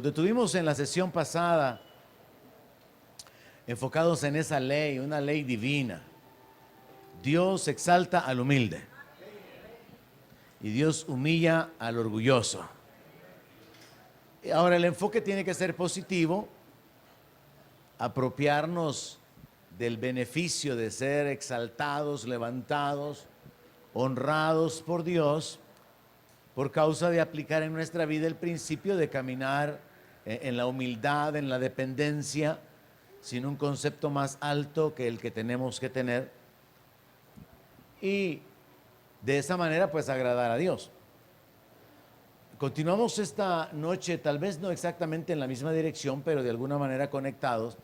Nos detuvimos en la sesión pasada enfocados en esa ley, una ley divina. Dios exalta al humilde y Dios humilla al orgulloso. Ahora el enfoque tiene que ser positivo, apropiarnos del beneficio de ser exaltados, levantados, honrados por Dios, por causa de aplicar en nuestra vida el principio de caminar en la humildad, en la dependencia, sin un concepto más alto que el que tenemos que tener, y de esa manera pues agradar a Dios. Continuamos esta noche, tal vez no exactamente en la misma dirección, pero de alguna manera conectados,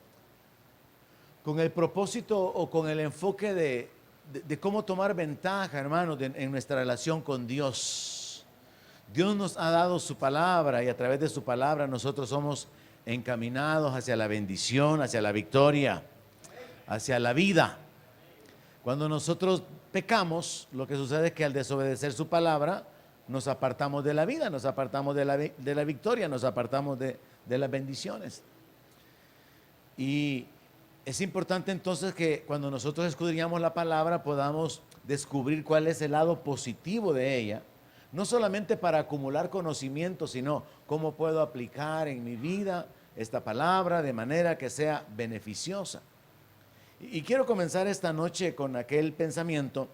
con el propósito o con el enfoque de cómo tomar ventaja, hermanos, en nuestra relación con Dios. Dios nos ha dado su palabra y a través de su palabra nosotros somos encaminados hacia la bendición, hacia la victoria, hacia la vida. Cuando nosotros pecamos, lo que sucede es que al desobedecer su palabra, nos apartamos de la vida, nos apartamos de la victoria, nos apartamos de las bendiciones. Y es importante entonces que cuando nosotros escudriñamos la palabra podamos descubrir cuál es el lado positivo de ella, no solamente para acumular conocimiento, sino cómo puedo aplicar en mi vida esta palabra de manera que sea beneficiosa. Y quiero comenzar esta noche con aquel pensamiento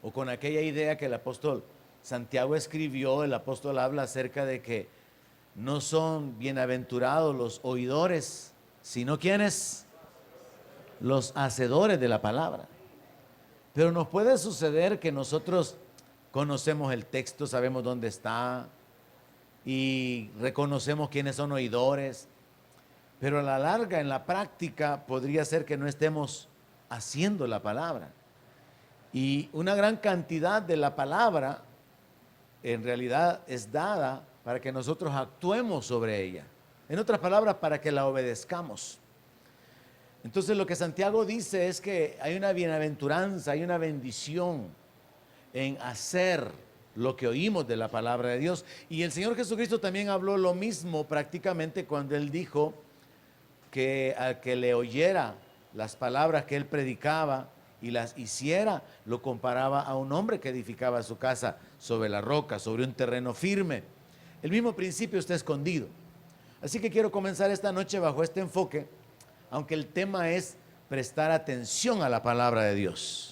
o con aquella idea que el apóstol Santiago escribió. El apóstol habla acerca de que no son bienaventurados los oidores, sino ¿quiénes? Los hacedores de la palabra. Pero nos puede suceder que nosotros conocemos el texto, sabemos dónde está y reconocemos quiénes son oidores, pero a la larga, en la práctica, podría ser que no estemos haciendo la palabra. Y una gran cantidad de la palabra en realidad es dada para que nosotros actuemos sobre ella. En otras palabras, para que la obedezcamos. Entonces lo que Santiago dice es que hay una bienaventuranza, hay una bendición en hacer lo que oímos de la palabra de Dios. Y el Señor Jesucristo también habló lo mismo prácticamente cuando Él dijo que al que le oyera las palabras que Él predicaba y las hiciera, lo comparaba a un hombre que edificaba su casa sobre la roca, sobre un terreno firme. El mismo principio está escondido. Así que quiero comenzar esta noche bajo este enfoque, aunque el tema es prestar atención a la palabra de Dios.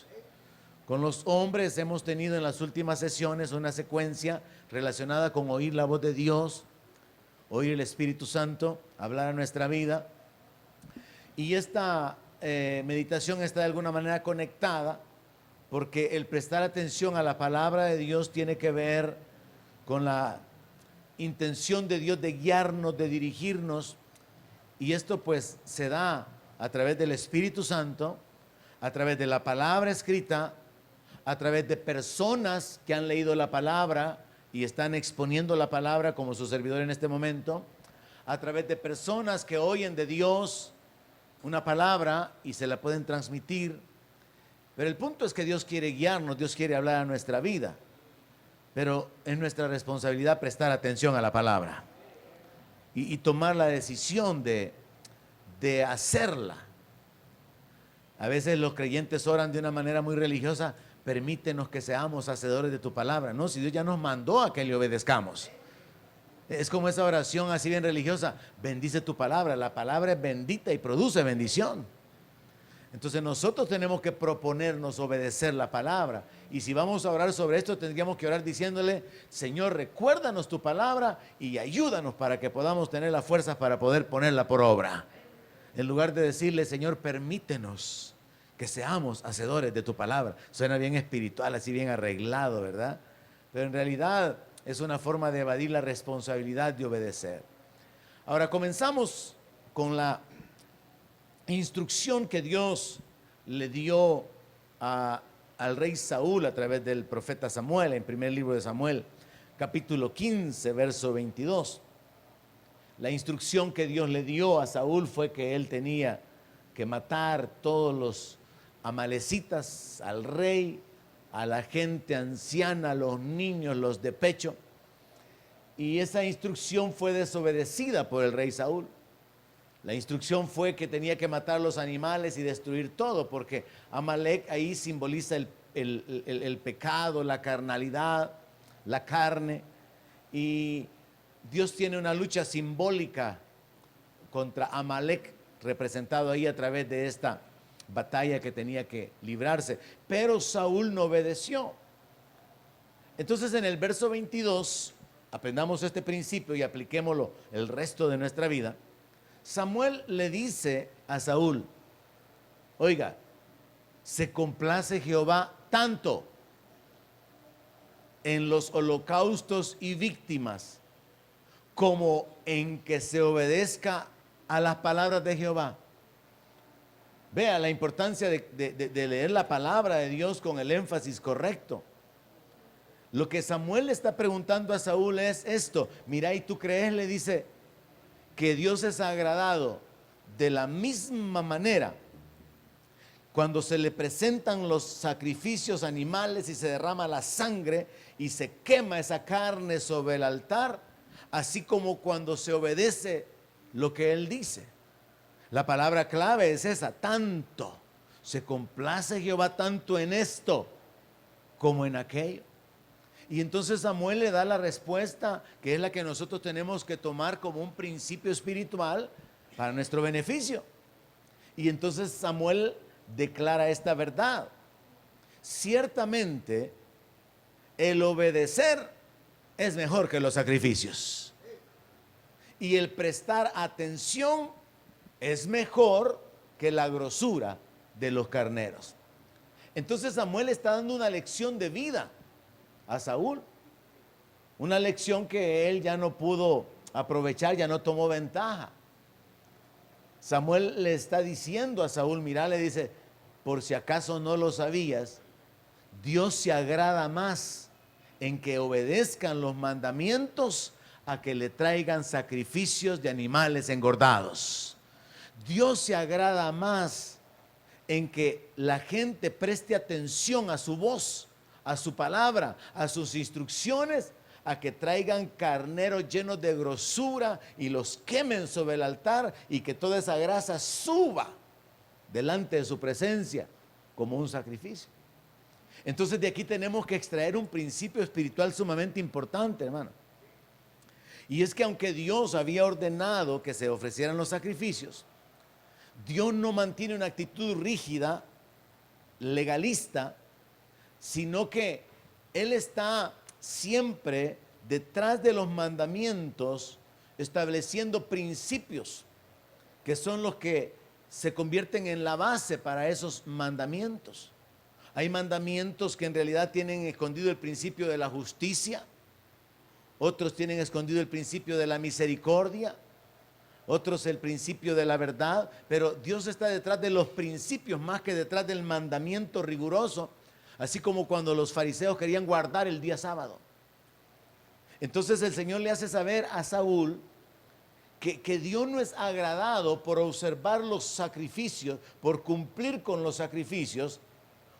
Con los hombres hemos tenido en las últimas sesiones una secuencia relacionada con oír la voz de Dios, oír el Espíritu Santo, hablar a nuestra vida. Y esta meditación está de alguna manera conectada porque el prestar atención a la palabra de Dios tiene que ver con la intención de Dios de guiarnos, de dirigirnos, y esto pues se da a través del Espíritu Santo, a través de la palabra escrita, a través de personas que han leído la palabra y están exponiendo la palabra como su servidor en este momento, a través de personas que oyen de Dios una palabra y se la pueden transmitir. Pero el punto es que Dios quiere guiarnos, Dios quiere hablar a nuestra vida, pero es nuestra responsabilidad prestar atención a la palabra y tomar la decisión de hacerla. A veces los creyentes oran de una manera muy religiosa: permítenos que seamos hacedores de tu palabra. No, si Dios ya nos mandó a que le obedezcamos. Es como esa oración así bien religiosa: bendice tu palabra. La palabra es bendita y produce bendición. Entonces nosotros tenemos que proponernos obedecer la palabra. Y si vamos a orar sobre esto, tendríamos que orar diciéndole: Señor, recuérdanos tu palabra y ayúdanos para que podamos tener las fuerzas para poder ponerla por obra. En lugar de decirle: Señor, permítenos que seamos hacedores de tu palabra. Suena bien espiritual, así bien arreglado, ¿verdad? Pero en realidad es una forma de evadir la responsabilidad de obedecer. Ahora comenzamos con la instrucción que Dios le dio al rey Saúl a través del profeta Samuel, en primer libro de Samuel, capítulo 15, verso 22. La instrucción que Dios le dio a Saúl fue que él tenía que matar todos los amalecitas, al rey, a la gente anciana, a los niños, los de pecho. y esa instrucción fue desobedecida por el rey Saúl. La instrucción fue que tenía que matar los animales y destruir todo, porque Amalek ahí simboliza el pecado, la carnalidad, la carne. Y Dios tiene una lucha simbólica contra Amalek, representado ahí a través de esta batalla que tenía que librarse. Pero Saúl no obedeció. Entonces en el verso 22, aprendamos este principio y apliquémoslo el resto de nuestra vida. Samuel le dice a Saúl: oiga, se complace Jehová tanto en los holocaustos y víctimas como en que se obedezca a las palabras de Jehová. Vea la importancia de leer la palabra de Dios con el énfasis correcto. Lo que Samuel le está preguntando a Saúl es esto: mira, ¿y tú crees? Le dice, que Dios es agradado de la misma manera cuando se le presentan los sacrificios animales y se derrama la sangre y se quema esa carne sobre el altar, así como cuando se obedece lo que Él dice. La palabra clave es esa: tanto. Se complace Jehová tanto en esto como en aquello. Y entonces Samuel le da la respuesta, que es la que nosotros tenemos que tomar como un principio espiritual para nuestro beneficio. Y entonces Samuel declara esta verdad: ciertamente el obedecer es mejor que los sacrificios, y el prestar atención es mejor que la grosura de los carneros. Entonces Samuel está dando una lección de vida a Saúl, una lección que él ya no pudo aprovechar, ya no tomó ventaja. Samuel le está diciendo a Saúl, mira, le dice, por si acaso no lo sabías, Dios se agrada más en que obedezcan los mandamientos a que le traigan sacrificios de animales engordados. Dios se agrada más en que la gente preste atención a su voz, a su palabra, a sus instrucciones, a que traigan carneros llenos de grosura y los quemen sobre el altar, y que toda esa grasa suba delante de su presencia como un sacrificio. Entonces de aquí tenemos que extraer un principio espiritual sumamente importante, hermano. Y es que aunque Dios había ordenado que se ofrecieran los sacrificios, Dios no mantiene una actitud rígida, legalista, sino que Él está siempre detrás de los mandamientos, estableciendo principios que son los que se convierten en la base para esos mandamientos. Hay mandamientos que en realidad tienen escondido el principio de la justicia, otros tienen escondido el principio de la misericordia, otros el principio de la verdad, pero Dios está detrás de los principios más que detrás del mandamiento riguroso. Así como cuando los fariseos querían guardar el día sábado. Entonces el Señor le hace saber a Saúl que Dios no es agradado por observar los sacrificios, por cumplir con los sacrificios,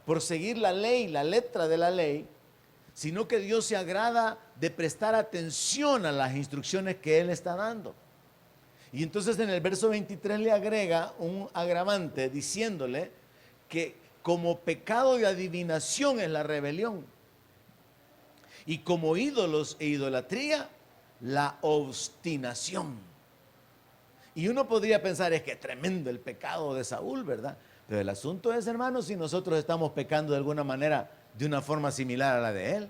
por seguir la ley, la letra de la ley, sino que Dios se agrada de prestar atención a las instrucciones que Él está dando. Y entonces en el verso 23 le agrega un agravante diciéndole que como pecado de adivinación es la rebelión, y como ídolos e idolatría, la obstinación. Y uno podría pensar, es que tremendo el pecado de Saúl, ¿verdad? Pero el asunto es, hermanos, si nosotros estamos pecando de alguna manera, de una forma similar a la de él,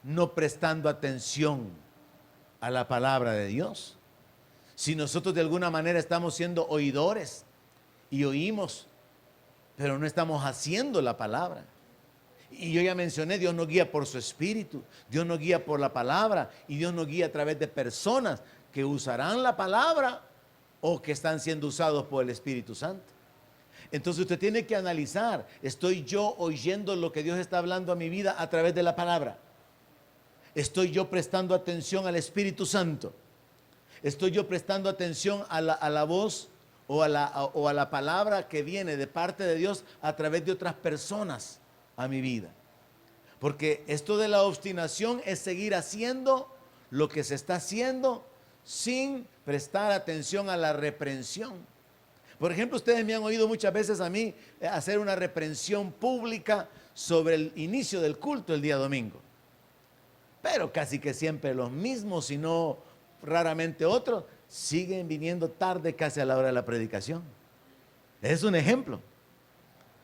no prestando atención a la palabra de Dios. Si nosotros de alguna manera estamos siendo oidores y oímos, pero no estamos haciendo la palabra. Y yo ya mencioné, Dios no guía por su espíritu, Dios no guía por la palabra, y Dios no guía a través de personas que usarán la palabra o que están siendo usados por el Espíritu Santo. Entonces usted tiene que analizar, ¿estoy yo oyendo lo que Dios está hablando a mi vida a través de la palabra? ¿Estoy yo prestando atención al Espíritu Santo? ¿Estoy yo prestando atención a la voz o a la palabra que viene de parte de Dios a través de otras personas a mi vida? Porque esto de la obstinación es seguir haciendo lo que se está haciendo sin prestar atención a la reprensión. Por ejemplo, ustedes me han oído muchas veces a mí hacer una reprensión pública sobre el inicio del culto el día domingo. Pero casi que siempre los mismos, si no raramente otros, siguen viniendo tarde casi a la hora de la predicación. Es un ejemplo.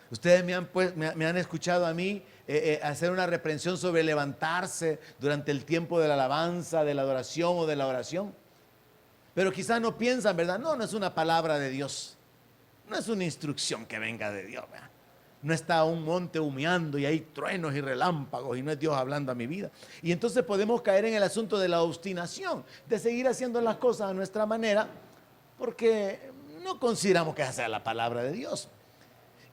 Ustedes me han escuchado a mí hacer una reprensión sobre levantarse durante el tiempo de la alabanza, de la adoración o de la oración. Pero quizás no piensan, ¿verdad? No es una palabra de Dios. No es una instrucción que venga de Dios, ¿verdad? No está un monte humeando y hay truenos y relámpagos y no es Dios hablando a mi vida. Y entonces podemos caer en el asunto de la obstinación, de seguir haciendo las cosas a nuestra manera, porque no consideramos que esa sea la palabra de Dios.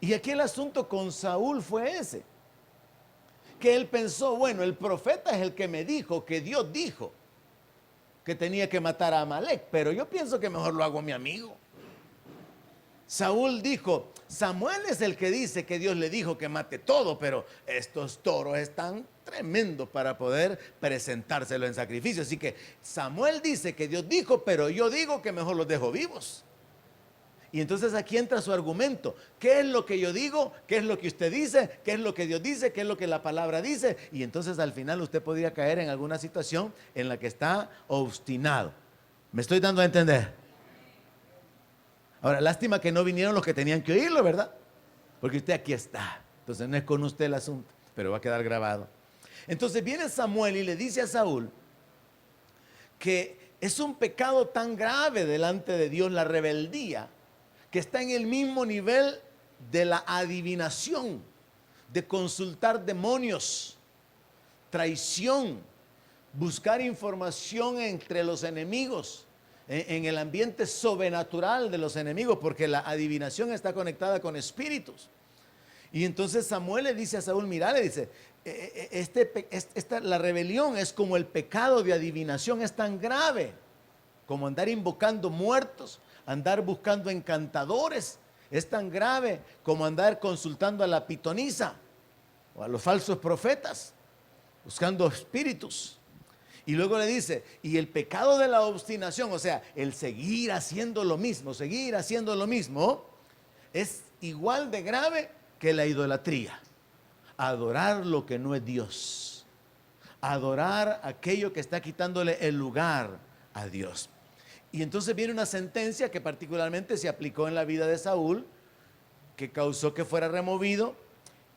Y aquí el asunto con Saúl fue ese, que él pensó, bueno, el profeta es el que me dijo, que Dios dijo que tenía que matar a Amalek, pero yo pienso que mejor lo hago a mi amigo. Saúl dijo, Samuel es el que dice que Dios le dijo que mate todo, pero estos toros están tremendos para poder presentárselo en sacrificio. Así que Samuel dice que Dios dijo, pero yo digo que mejor los dejo vivos. Y entonces aquí entra su argumento. ¿Qué es lo que yo digo? ¿Qué es lo que usted dice? ¿Qué es lo que Dios dice? ¿Qué es lo que la palabra dice? Y entonces al final usted podría caer en alguna situación en la que está obstinado. ¿Me estoy dando a entender? Ahora, lástima que no vinieron los que tenían que oírlo, ¿verdad? Porque usted aquí está. Entonces no es con usted el asunto, pero va a quedar grabado. Entonces viene Samuel y le dice a Saúl que es un pecado tan grave delante de Dios la rebeldía, que está en el mismo nivel de la adivinación, de consultar demonios, traición, buscar información entre los enemigos, en el ambiente sobrenatural de los enemigos, porque la adivinación está conectada con espíritus. Y entonces Samuel le dice a Saúl, mira, le dice, la rebelión es como el pecado de adivinación, es tan grave como andar invocando muertos, andar buscando encantadores, es tan grave como andar consultando a la pitonisa o a los falsos profetas, buscando espíritus. Y luego le dice, y el pecado de la obstinación, o sea, el seguir haciendo lo mismo, es igual de grave que la idolatría. Adorar lo que no es Dios. Adorar aquello que está quitándole el lugar a Dios. Y entonces viene una sentencia que particularmente se aplicó en la vida de Saúl, que causó que fuera removido.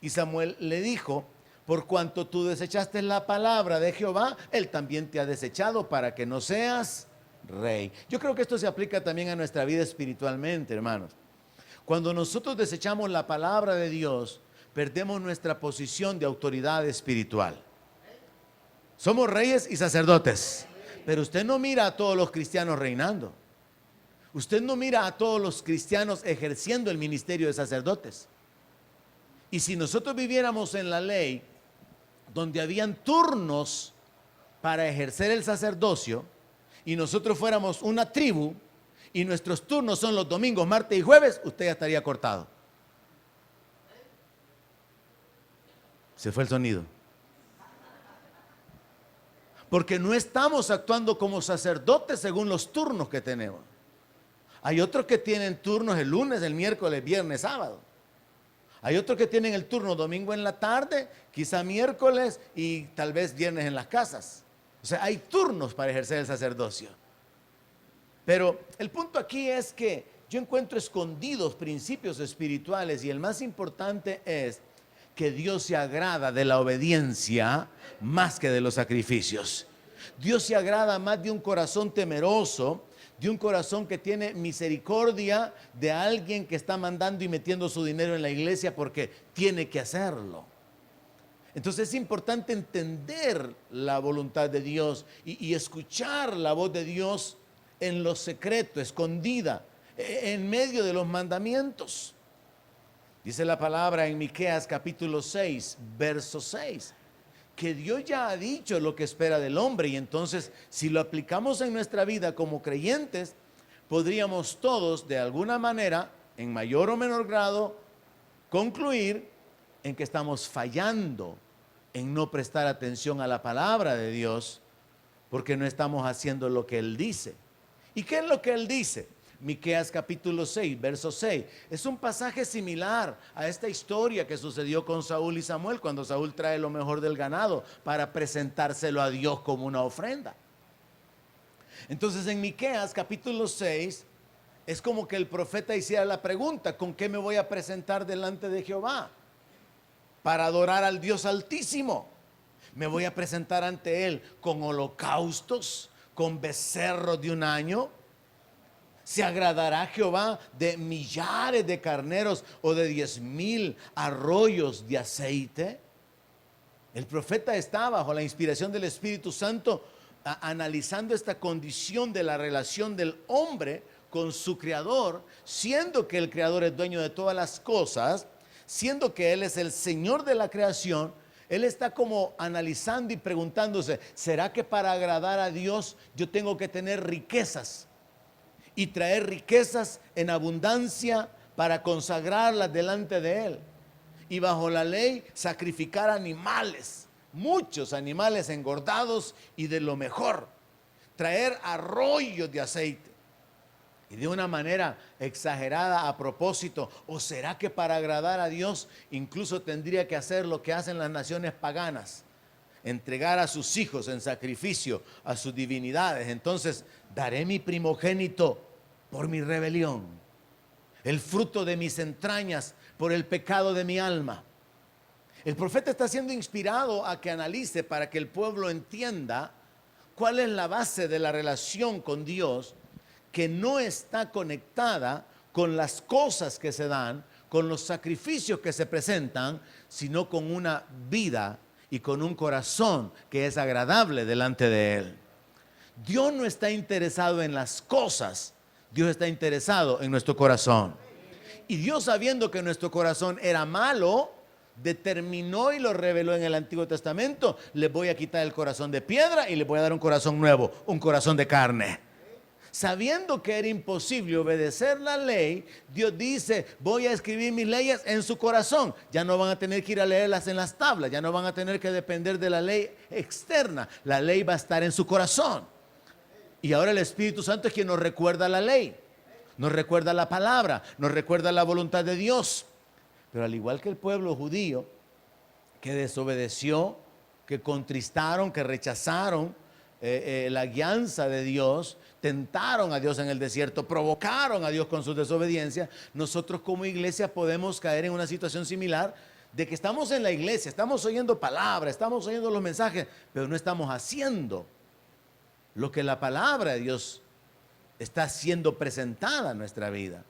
Y Samuel le dijo, por cuanto tú desechaste la palabra de Jehová, Él también te ha desechado para que no seas rey. Yo creo que esto se aplica también a nuestra vida espiritualmente, hermanos. Cuando nosotros desechamos la palabra de Dios, perdemos nuestra posición de autoridad espiritual. Somos reyes y sacerdotes, pero usted no mira a todos los cristianos reinando. Usted no mira a todos los cristianos ejerciendo el ministerio de sacerdotes. Y si nosotros viviéramos en la ley, donde habían turnos para ejercer el sacerdocio, y nosotros fuéramos una tribu, y nuestros turnos son los domingos, martes y jueves, usted ya estaría cortado. Se fue el sonido. Porque no estamos actuando como sacerdotes según los turnos que tenemos. Hay otros que tienen turnos el lunes, el miércoles, viernes, sábado. Hay otros que tienen el turno domingo en la tarde, quizá miércoles y tal vez viernes en las casas. O sea, hay turnos para ejercer el sacerdocio. Pero el punto aquí es que yo encuentro escondidos principios espirituales y el más importante es que Dios se agrada de la obediencia más que de los sacrificios. Dios se agrada más de un corazón temeroso, de un corazón que tiene misericordia de alguien que está mandando y metiendo su dinero en la iglesia porque tiene que hacerlo. Entonces es importante entender la voluntad de Dios y escuchar la voz de Dios en lo secreto, escondida, en medio de los mandamientos. Dice la palabra en Miqueas capítulo 6, verso 6, que Dios ya ha dicho lo que espera del hombre, y entonces si lo aplicamos en nuestra vida como creyentes, podríamos todos de alguna manera, en mayor o menor grado, concluir en que estamos fallando en no prestar atención a la palabra de Dios porque no estamos haciendo lo que Él dice. ¿Y qué es lo que Él dice? Miqueas capítulo 6, verso 6. Es un pasaje similar a esta historia que sucedió con Saúl y Samuel, cuando Saúl trae lo mejor del ganado para presentárselo a Dios como una ofrenda. Entonces en Miqueas capítulo 6 es como que el profeta hiciera la pregunta: ¿con qué me voy a presentar delante de Jehová para adorar al Dios Altísimo? ¿Me voy a presentar ante Él con holocaustos, con becerros de un año? ¿Se agradará Jehová de millares de carneros o de 10,000 arroyos de aceite? El profeta está bajo la inspiración del Espíritu Santo analizando esta condición de la relación del hombre con su Creador, siendo que el Creador es dueño de todas las cosas, siendo que Él es el Señor de la creación. Él está como analizando y preguntándose: ¿será que para agradar a Dios yo tengo que tener riquezas y traer riquezas en abundancia para consagrarlas delante de Él? Y bajo la ley sacrificar animales, muchos animales engordados y de lo mejor, traer arroyos de aceite. Y de una manera exagerada a propósito. ¿O será que para agradar a Dios incluso tendría que hacer lo que hacen las naciones paganas? Entregar a sus hijos en sacrificio a sus divinidades. Entonces, daré mi primogénito por mi rebelión, el fruto de mis entrañas por el pecado de mi alma. El profeta está siendo inspirado a que analice, para que el pueblo entienda cuál es la base de la relación con Dios, que no está conectada con las cosas que se dan, con los sacrificios que se presentan, sino con una vida y con un corazón que es agradable delante de Él. Dios no está interesado en las cosas, Dios está interesado en nuestro corazón. Y Dios, sabiendo que nuestro corazón era malo, determinó y lo reveló en el Antiguo Testamento: les voy a quitar el corazón de piedra y les voy a dar un corazón nuevo, un corazón de carne. Sabiendo que era imposible obedecer la ley, Dios dice: voy a escribir mis leyes en su corazón. Ya no van a tener que ir a leerlas en las tablas, ya no van a tener que depender de la ley externa. La ley va a estar en su corazón. Y ahora el Espíritu Santo es quien nos recuerda la ley, nos recuerda la palabra, nos recuerda la voluntad de Dios. Pero al igual que el pueblo judío, que desobedeció, que contristaron, que rechazaron la guianza de Dios, tentaron a Dios en el desierto, provocaron a Dios con su desobediencia, nosotros como iglesia podemos caer en una situación similar, de que estamos en la iglesia, estamos oyendo palabras, estamos oyendo los mensajes, pero no estamos haciendo lo que la palabra de Dios está siendo presentada en nuestra vida.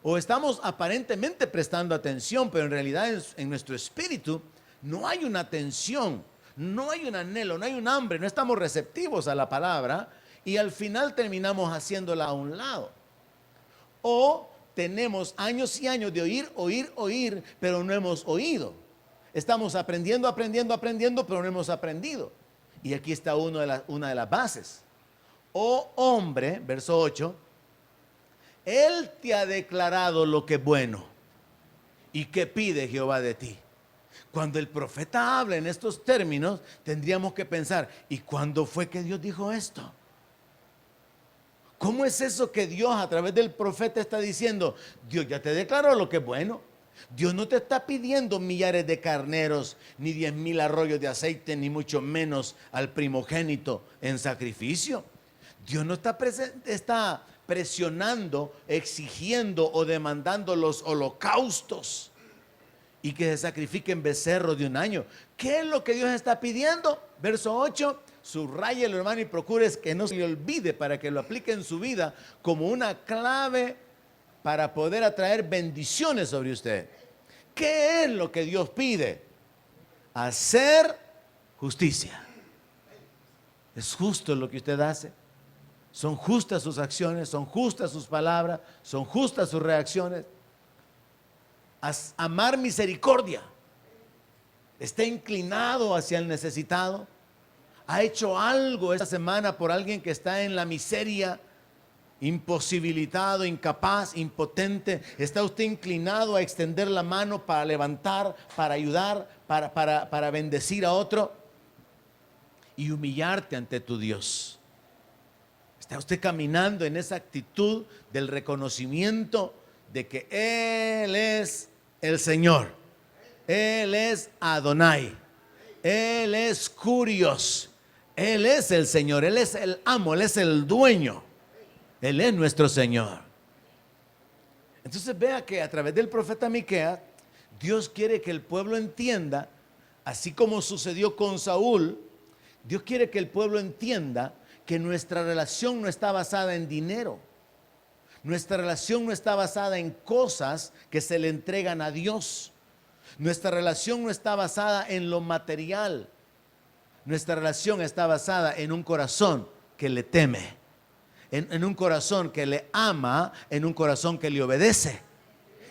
O estamos aparentemente prestando atención, pero en realidad en nuestro espíritu no hay una atención, no hay un anhelo, no hay un hambre, no estamos receptivos a la palabra, y al final terminamos haciéndola a un lado. O tenemos años y años de oír, pero no hemos oído. Estamos aprendiendo, pero no hemos aprendido. Y aquí está una de las bases. Oh hombre, verso 8, Él te ha declarado lo que es bueno. ¿Y qué pide Jehová de ti? Cuando el profeta habla en estos términos, tendríamos que pensar: ¿y cuándo fue que Dios dijo esto? ¿Cómo es eso que Dios a través del profeta está diciendo: Dios ya te declaró lo que es bueno? Dios no te está pidiendo millares de carneros, ni 10,000 arroyos de aceite, ni mucho menos al primogénito en sacrificio. Dios no está presionando, exigiendo o demandando los holocaustos y que se sacrifiquen becerros de un año. ¿Qué es lo que Dios está pidiendo? Verso 8, subrayelo, hermano, y procures que no se le olvide, para que lo aplique en su vida como una clave para poder atraer bendiciones sobre usted. ¿Qué es lo que Dios pide? Hacer justicia. ¿Es justo lo que usted hace? ¿Son justas sus acciones? ¿Son justas sus palabras? ¿Son justas sus reacciones? Amar misericordia. ¿Está inclinado hacia el necesitado? ¿Ha hecho algo esta semana por alguien que está en la miseria, imposibilitado, incapaz, impotente? ¿Está usted inclinado a extender la mano para levantar, para ayudar, para bendecir a otro? y humillarte ante tu Dios. ¿Está usted caminando en esa actitud del reconocimiento de que Él es el Señor? Él es Adonai. Él es Curios. Él es el Señor. Él es el amo. Él es el dueño. Él es nuestro Señor. Entonces vea que a través del profeta Miqueas, Dios quiere que el pueblo entienda, así como sucedió con Saúl, Dios quiere que el pueblo entienda que nuestra relación no está basada en dinero. Nuestra relación no está basada en cosas que se le entregan a Dios. Nuestra relación no está basada en lo material. Nuestra relación está basada en un corazón que le teme, en un corazón que le ama, en un corazón que le obedece.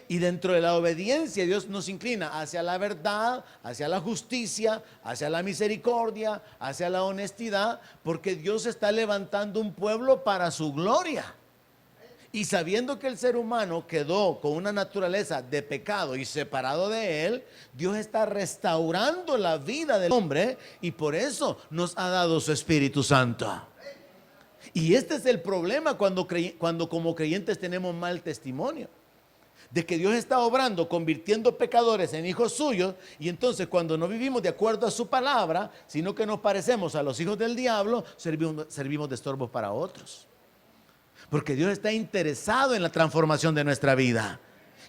Y dentro de la obediencia Dios nos inclina hacia la verdad, hacia la justicia, hacia la misericordia, hacia la honestidad, porque Dios está levantando un pueblo para su gloria. Y sabiendo que el ser humano quedó con una naturaleza de pecado y separado de Él, Dios está restaurando la vida del hombre y por eso nos ha dado su Espíritu Santo. Y este es el problema cuando como creyentes tenemos mal testimonio. De que Dios está obrando, convirtiendo pecadores en hijos suyos, y entonces cuando no vivimos de acuerdo a su palabra, sino que nos parecemos a los hijos del diablo, servimos de estorbos para otros. Porque Dios está interesado en la transformación de nuestra vida.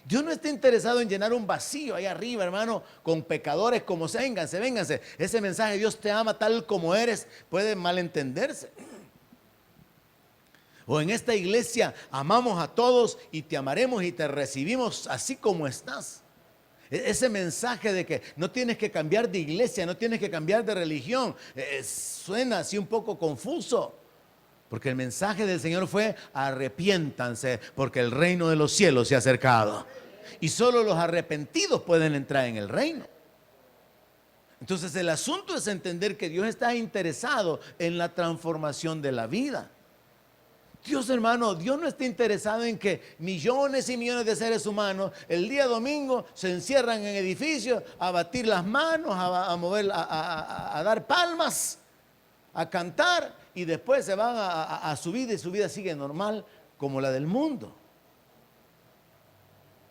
Dios no está interesado en llenar un vacío ahí arriba, hermano, con pecadores como vénganse. Ese mensaje, Dios te ama tal como eres, puede malentenderse. O en esta iglesia amamos a todos y te amaremos y te recibimos así como estás. Ese mensaje de que no tienes que cambiar de iglesia, no tienes que cambiar de religión, suena así un poco confuso. Porque el mensaje del Señor fue: arrepiéntanse porque el reino de los cielos se ha acercado. Y solo los arrepentidos pueden entrar en el reino. Entonces el asunto es entender que Dios está interesado en la transformación de la vida. Dios, hermano, Dios no está interesado en que millones y millones de seres humanos el día domingo se encierran en edificios a batir las manos, a mover, a dar palmas, a cantar, y después se van a su vida y su vida sigue normal como la del mundo.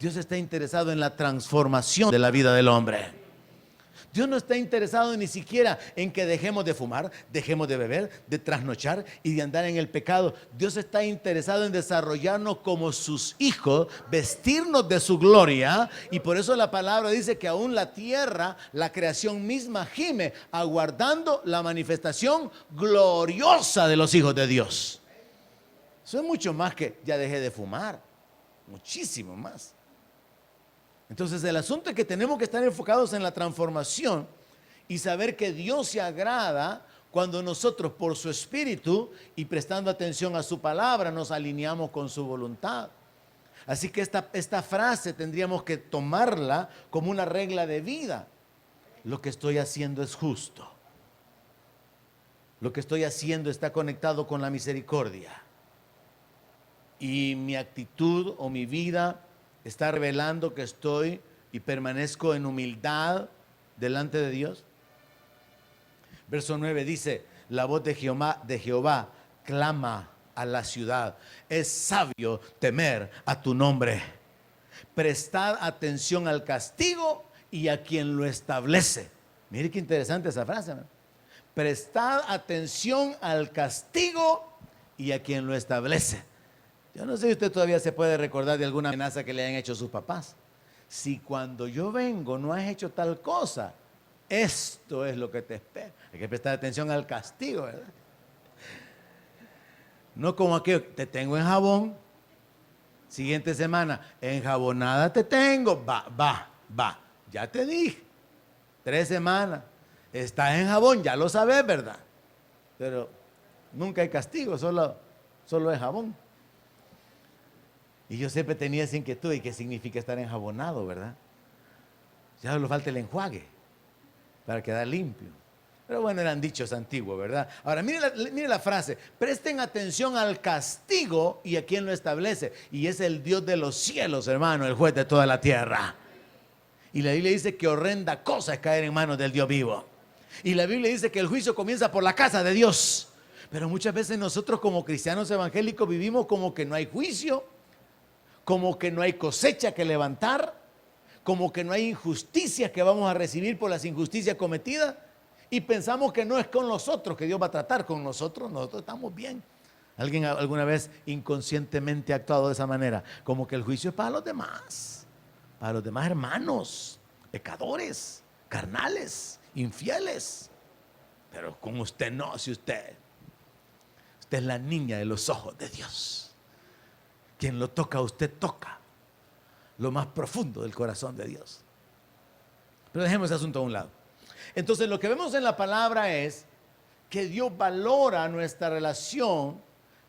Dios está interesado en la transformación de la vida del hombre. Dios no está interesado ni siquiera en que dejemos de fumar, dejemos de beber, de trasnochar y de andar en el pecado. Dios está interesado en desarrollarnos como sus hijos, vestirnos de su gloria, y por eso la palabra dice que aún la tierra, la creación misma, gime aguardando la manifestación gloriosa de los hijos de Dios. Eso es mucho más que ya dejé de fumar, muchísimo más. Entonces el asunto es que tenemos que estar enfocados en la transformación y saber que Dios se agrada cuando nosotros por su Espíritu y prestando atención a su palabra nos alineamos con su voluntad. Así que esta frase tendríamos que tomarla como una regla de vida. Lo que estoy haciendo es justo. Lo que estoy haciendo está conectado con la misericordia. Y mi actitud o mi vida está revelando que estoy y permanezco en humildad delante de Dios. Verso 9 dice: la voz de Jehová clama a la ciudad. Es sabio temer a tu nombre. Prestad atención al castigo y a quien lo establece. Mire qué interesante esa frase, ¿no? Prestad atención al castigo y a quien lo establece. Yo no sé si usted todavía se puede recordar de alguna amenaza que le hayan hecho sus papás. Si cuando yo vengo no has hecho tal cosa, esto es lo que te espera. Hay que prestar atención al castigo, ¿verdad? No como aquello: te tengo en jabón, siguiente semana, enjabonada te tengo, va, ya te dije, 3 semanas, estás en jabón, ya lo sabes, ¿verdad? Pero nunca hay castigo, solo es jabón. Y yo siempre tenía esa inquietud: ¿y qué significa estar enjabonado, verdad? Ya solo falta el enjuague para quedar limpio. Pero bueno, eran dichos antiguos, ¿verdad? Ahora, mire la frase: presten atención al castigo y a quien lo establece. Y es el Dios de los cielos, hermano, el juez de toda la tierra. Y la Biblia dice que horrenda cosa es caer en manos del Dios vivo. Y la Biblia dice que el juicio comienza por la casa de Dios. Pero muchas veces nosotros como cristianos evangélicos vivimos como que no hay juicio, como que no hay cosecha que levantar, como que no hay injusticia que vamos a recibir por las injusticias cometidas. Y pensamos que no es con nosotros que Dios va a tratar con nosotros estamos bien. ¿Alguien alguna vez inconscientemente ha actuado de esa manera? Como que el juicio es para los demás hermanos, pecadores, carnales, infieles. Pero con usted no, si usted es la niña de los ojos de Dios. Quien lo toca, usted toca lo más profundo del corazón de Dios. Pero dejemos ese asunto a un lado. Entonces lo que vemos en la palabra es que Dios valora nuestra relación,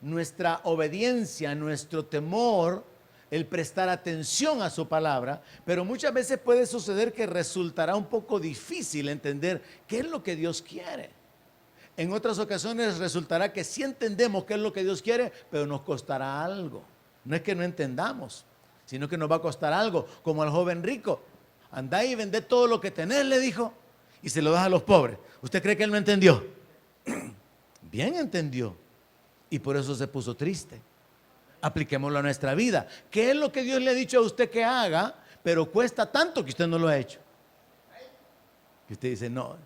nuestra obediencia, nuestro temor, el prestar atención a su palabra, pero muchas veces puede suceder que resultará un poco difícil entender qué es lo que Dios quiere. En otras ocasiones resultará que sí entendemos qué es lo que Dios quiere, pero nos costará algo. No es que no entendamos, sino que nos va a costar algo, como al joven rico. Andá y vendé todo lo que tenés, le dijo, y se lo das a los pobres. ¿Usted cree que él no entendió? Bien entendió, y por eso se puso triste. Apliquémoslo a nuestra vida. ¿Qué es lo que Dios le ha dicho a usted que haga, pero cuesta tanto que usted no lo ha hecho? Y usted dice, no.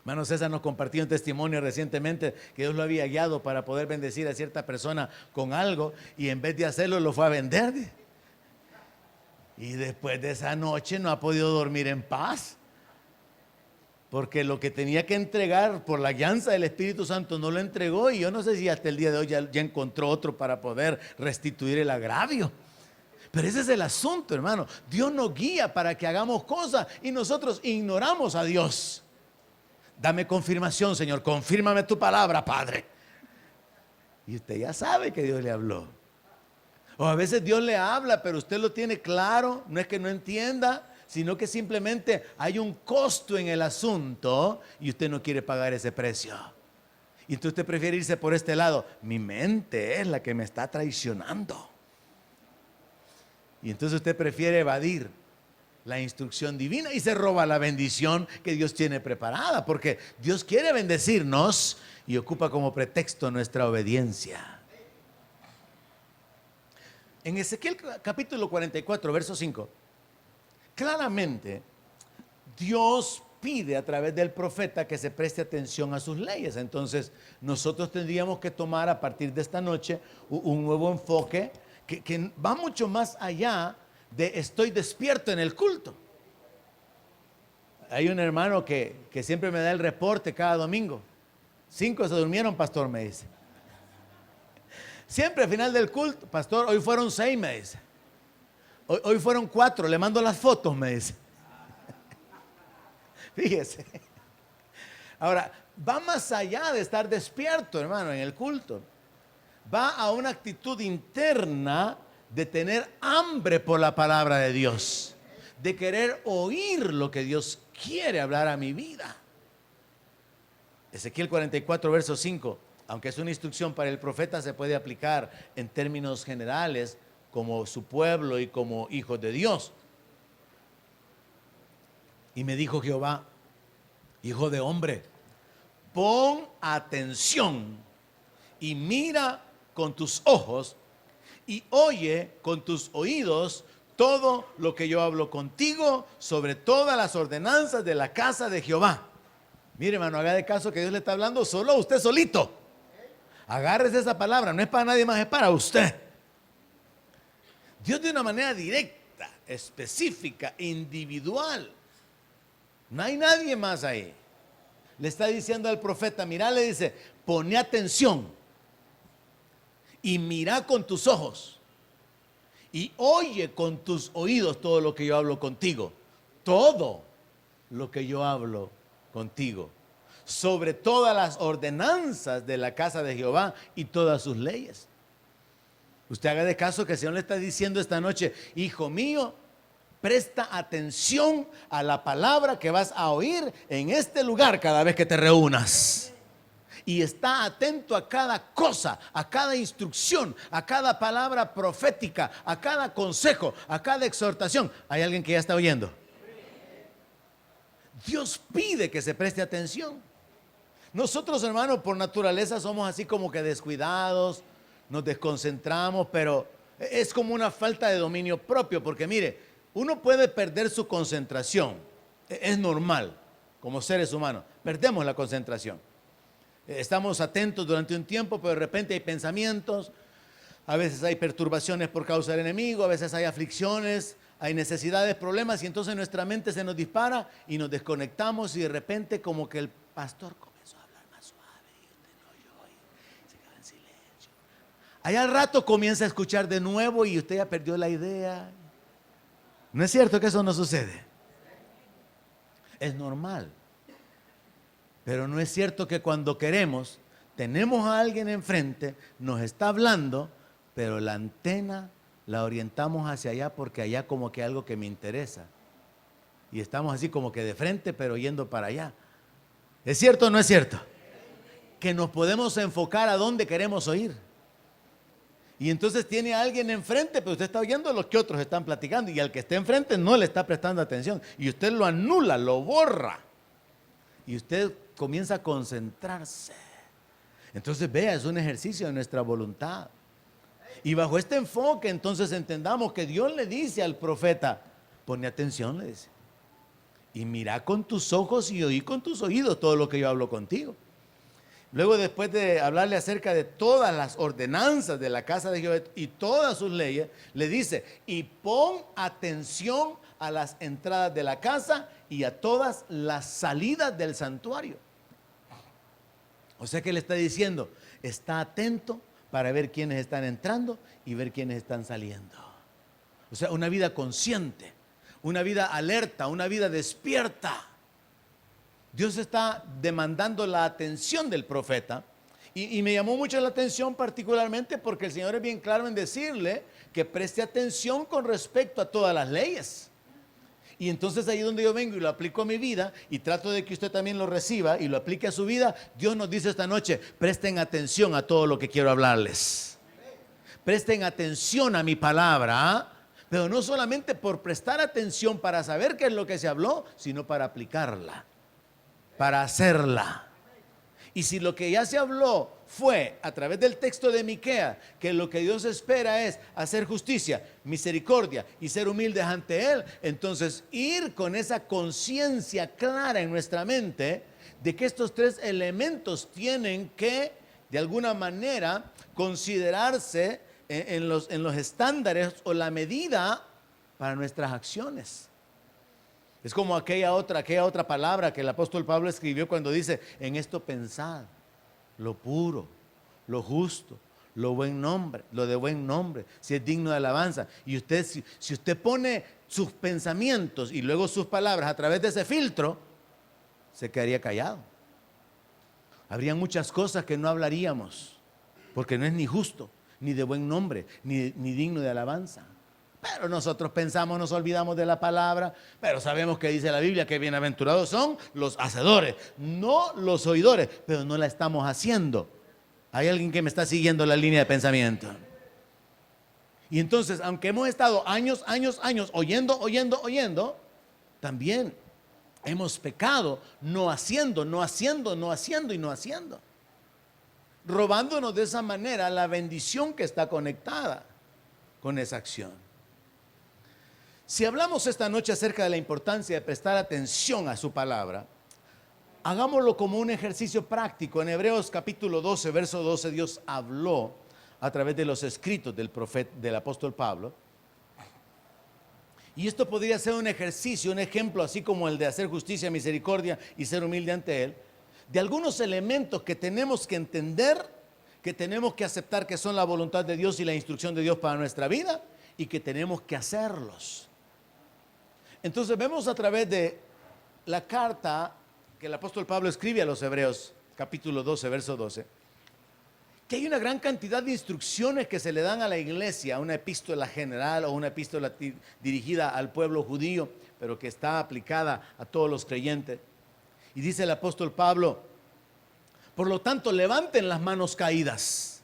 Hermano César nos compartió un testimonio recientemente que Dios lo había guiado para poder bendecir a cierta persona con algo, y en vez de hacerlo lo fue a vender. Y después de esa noche no ha podido dormir en paz, porque lo que tenía que entregar por la guianza del Espíritu Santo no lo entregó, y yo no sé si hasta el día de hoy ya encontró otro para poder restituir el agravio. Pero ese es el asunto, hermano. Dios nos guía para que hagamos cosas y nosotros ignoramos a Dios. Dame confirmación, Señor, confírmame tu palabra, Padre. Y usted ya sabe que Dios le habló. O a veces Dios le habla, pero usted lo tiene claro, no es que no entienda, sino que simplemente hay un costo en el asunto y usted no quiere pagar ese precio. Y entonces usted prefiere irse por este lado. Mi mente es la que me está traicionando. Y entonces usted prefiere evadir la instrucción divina y se roba la bendición que Dios tiene preparada, porque Dios quiere bendecirnos y ocupa como pretexto nuestra obediencia. En Ezequiel capítulo 44, verso 5, claramente Dios pide a través del profeta que se preste atención a sus leyes. Entonces nosotros tendríamos que tomar a partir de esta noche un nuevo enfoque que va mucho más allá de estoy despierto en el culto. Hay un hermano que siempre me da el reporte cada domingo. 5 se durmieron, pastor, me dice. Siempre al final del culto, pastor, hoy fueron 6, me dice. Hoy fueron 4, le mando las fotos, me dice. Fíjese. Ahora, va más allá de estar despierto, hermano, en el culto. Va a una actitud interna de tener hambre por la palabra de Dios, de querer oír lo que Dios quiere hablar a mi vida. Ezequiel 44, verso 5, aunque es una instrucción para el profeta, se puede aplicar en términos generales como su pueblo y como hijos de Dios. Y me dijo Jehová, hijo de hombre, pon atención y mira con tus ojos y oye con tus oídos todo lo que yo hablo contigo sobre todas las ordenanzas de la casa de Jehová. Mire, hermano, haga de caso que Dios le está hablando solo a usted solito. Agárrese esa palabra, no es para nadie más, es para usted. Dios de una manera directa, específica, individual. No hay nadie más ahí. Le está diciendo al profeta, mira, le dice, pone atención y mira con tus ojos y oye con tus oídos todo lo que yo hablo contigo. Todo lo que yo hablo contigo. Sobre todas las ordenanzas de la casa de Jehová y todas sus leyes. Usted haga de caso que el Señor le está diciendo esta noche, hijo mío, presta atención a la palabra que vas a oír en este lugar cada vez que te reúnas. Y está atento a cada cosa, a cada instrucción, a cada palabra profética, a cada consejo, a cada exhortación. ¿Hay alguien que ya está oyendo? Dios pide que se preste atención. Nosotros, hermanos, por naturaleza somos así como que descuidados, nos desconcentramos, pero es como una falta de dominio propio, porque mire, uno puede perder su concentración, es normal, como seres humanos, perdemos la concentración. Estamos atentos durante un tiempo, pero de repente hay pensamientos, a veces hay perturbaciones por causa del enemigo, a veces hay aflicciones, hay necesidades, problemas, y entonces nuestra mente se nos dispara y nos desconectamos y de repente como que el pastor comenzó a hablar más suave y usted no oyó y se queda en silencio. Allá al rato comienza a escuchar de nuevo y usted ya perdió la idea. ¿No es cierto que eso no sucede? Es normal. Pero no es cierto que cuando queremos, tenemos a alguien enfrente, nos está hablando, pero la antena la orientamos hacia allá porque allá como que algo que me interesa. Y estamos así como que de frente, pero yendo para allá. ¿Es cierto o no es cierto? Que nos podemos enfocar a donde queremos oír. Y entonces tiene a alguien enfrente, pero usted está oyendo lo que otros están platicando. Y al que esté enfrente no le está prestando atención. Y usted lo anula, lo borra. Y usted comienza a concentrarse. Entonces vea, es un ejercicio de nuestra voluntad. Y bajo este enfoque entonces entendamos que Dios le dice al profeta, pone atención, le dice, y mira con tus ojos y oí con tus oídos todo lo que yo hablo contigo. Luego, después de hablarle acerca de todas las ordenanzas de la casa de Jehová y todas sus leyes, le dice, y pon atención a las entradas de la casa y a todas las salidas del santuario. O sea que le está diciendo, está atento para ver quiénes están entrando y ver quiénes están saliendo. O sea, una vida consciente, una vida alerta, una vida despierta. Dios está demandando la atención del profeta y me llamó mucho la atención particularmente porque el Señor es bien claro en decirle que preste atención con respecto a todas las leyes. Y entonces ahí donde yo vengo y lo aplico a mi vida y trato de que usted también lo reciba y lo aplique a su vida, Dios nos dice esta noche, presten atención a todo lo que quiero hablarles. Presten atención a mi palabra, pero no solamente por prestar atención para saber qué es lo que se habló, sino para aplicarla, para hacerla. Y si lo que ya se habló fue a través del texto de Miqueas, que lo que Dios espera es hacer justicia, misericordia y ser humildes ante Él, entonces ir con esa conciencia clara en nuestra mente de que estos tres elementos tienen que de alguna manera considerarse en los estándares o la medida para nuestras acciones. Es como aquella otra palabra que el apóstol Pablo escribió cuando dice, en esto pensad, lo puro, lo justo, lo de buen nombre, si es digno de alabanza. Y usted, si usted pone sus pensamientos y luego sus palabras a través de ese filtro, se quedaría callado. Habría muchas cosas que no hablaríamos, porque no es ni justo, ni de buen nombre, ni digno de alabanza. Pero nosotros pensamos, nos olvidamos de la palabra, pero sabemos que dice la Biblia que bienaventurados son los hacedores, no los oidores, pero no la estamos haciendo. Hay alguien que me está siguiendo la línea de pensamiento. Y entonces, aunque hemos estado años oyendo, también hemos pecado no haciendo, robándonos de esa manera la bendición que está conectada con esa acción. Si hablamos esta noche acerca de la importancia de prestar atención a su palabra, hagámoslo como un ejercicio práctico. En Hebreos capítulo 12, verso 12, Dios habló a través de los escritos del profeta, del apóstol Pablo. Y esto podría ser un ejercicio, un ejemplo, así como el de hacer justicia, misericordia y ser humilde ante Él, de algunos elementos que tenemos que entender, que tenemos que aceptar que son la voluntad de Dios y la instrucción de Dios para nuestra vida y que tenemos que hacerlos. Entonces vemos a través de la carta que el apóstol Pablo escribe a los Hebreos, capítulo 12, verso 12, que hay una gran cantidad de instrucciones que se le dan a la iglesia, una epístola general o una epístola dirigida al pueblo judío, pero que está aplicada a todos los creyentes. Y dice el apóstol Pablo, por lo tanto, levanten las manos caídas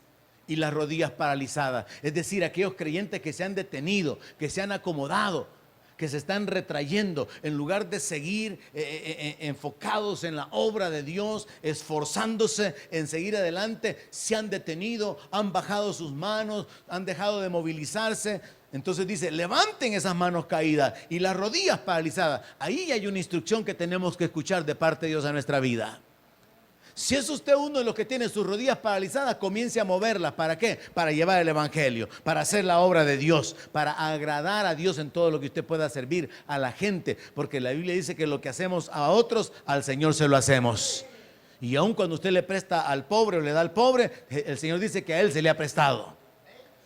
y las rodillas paralizadas, es decir, aquellos creyentes que se han detenido, que se han acomodado. que se están retrayendo en lugar de seguir enfocados en la obra de Dios, esforzándose en seguir adelante, se han detenido, han bajado sus manos, han dejado de movilizarse. Entonces dice, levanten esas manos caídas y las rodillas paralizadas. Ahí hay una instrucción que tenemos que escuchar de parte de Dios a nuestra vida. Si es usted uno de los que tiene sus rodillas paralizadas, comience a moverlas. ¿Para qué? Para llevar el evangelio, para hacer la obra de Dios, para agradar a Dios en todo lo que usted pueda servir a la gente. Porque la Biblia dice que lo que hacemos a otros, al Señor se lo hacemos. Y aun cuando usted le presta al pobre o le da al pobre, el Señor dice que a él se le ha prestado.